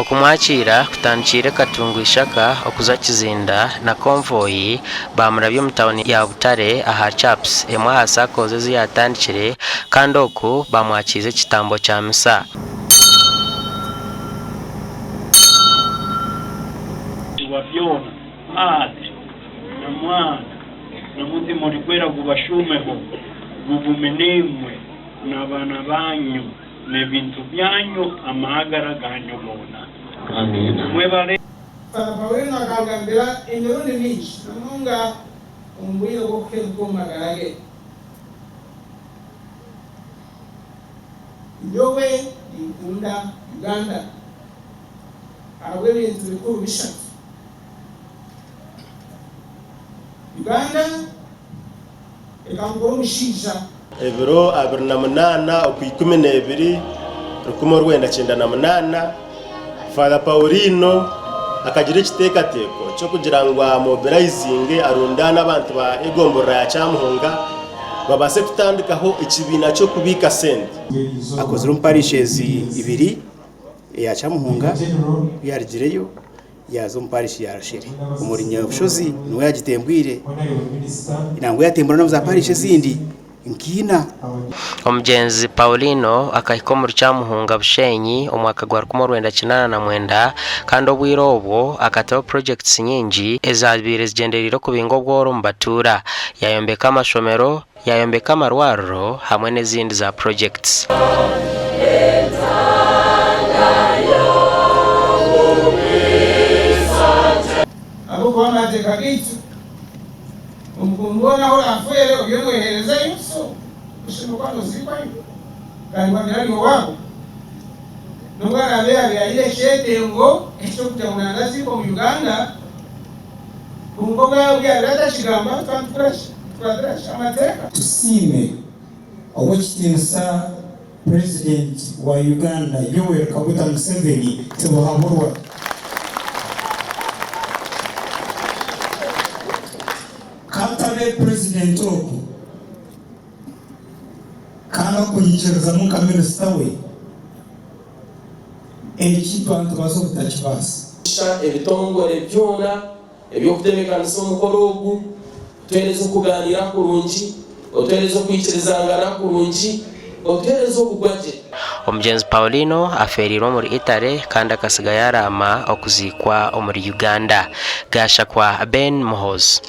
okumwakira kutandikire katungu ishaka okuza kizinda na konvoyi bamurabye mu town ya Butare aha chaps emwe ha sakoze ziyatandikire kandi oku bamwakize kitambo kya misa. Wavyona ati na mwana na muti murikwera gubashumeho gubumenemwe n'abana banyu n'ebintu byanyu amahagara ganyu bona. Amen. Mwebale Paolino akagambira emirundi mingi namunga omubwire bw'okuhemuk'omumagara ge nyowe nkunda Uganda ahabw'ebintu bikuru bishatu. Uganda ekamukora omushaija ebiro 28 okwikumi n'ebiri 1998 Father Paolino akagira ekiteekateeko kyo kugira ngu amobilizinge arundana abantu ba egomborera ya Kyamuhunga babase kutandikaho ekibiina kyo kubiika sente. Akozire parishes ibiri ya Kyamuhunga yarigireyo yazo mparishi ya Rashiri omuri Nyabushozi niwe yagitembwire inango yatembura no za parishes zindi nkina. Omugenzi Paolino akahika mu Kyamuhunga Bushenyi omwaka gwa 1989 kandi obwire obwo akataho projects nyingi ezabire zigenderero kubingo bworo mbatura yayombeka amashomero yayombeka amarwariro hamwe n'ezindi za projects. abo kuba gitu umukundwa naho afuere obyomwehereza yuso ushimuka nozikwa kandi wanali wabo nongana bya byayire shete ngo ekyo kutamuna ziko mu Uganda kungoga byarata kigamba twadrash amateka tusime obukitiisa President wa Uganda Yoweri Kaguta Museveni tebuhaburwa Katale President oku kana kuyichereza mu minisita we ekintu abantu basokutakibasa ebitongole byona ebyokutebekanisa omukoro ogu tuhereza okuganira kurungi otuhereza okwikirizangana kurungi otuhereza okugwaje. Omugenzi Paolino aferirwe muri Itare kandi akasiga yarama okuzikwa omuri Uganda. Gasha kwa Ben Mohoz.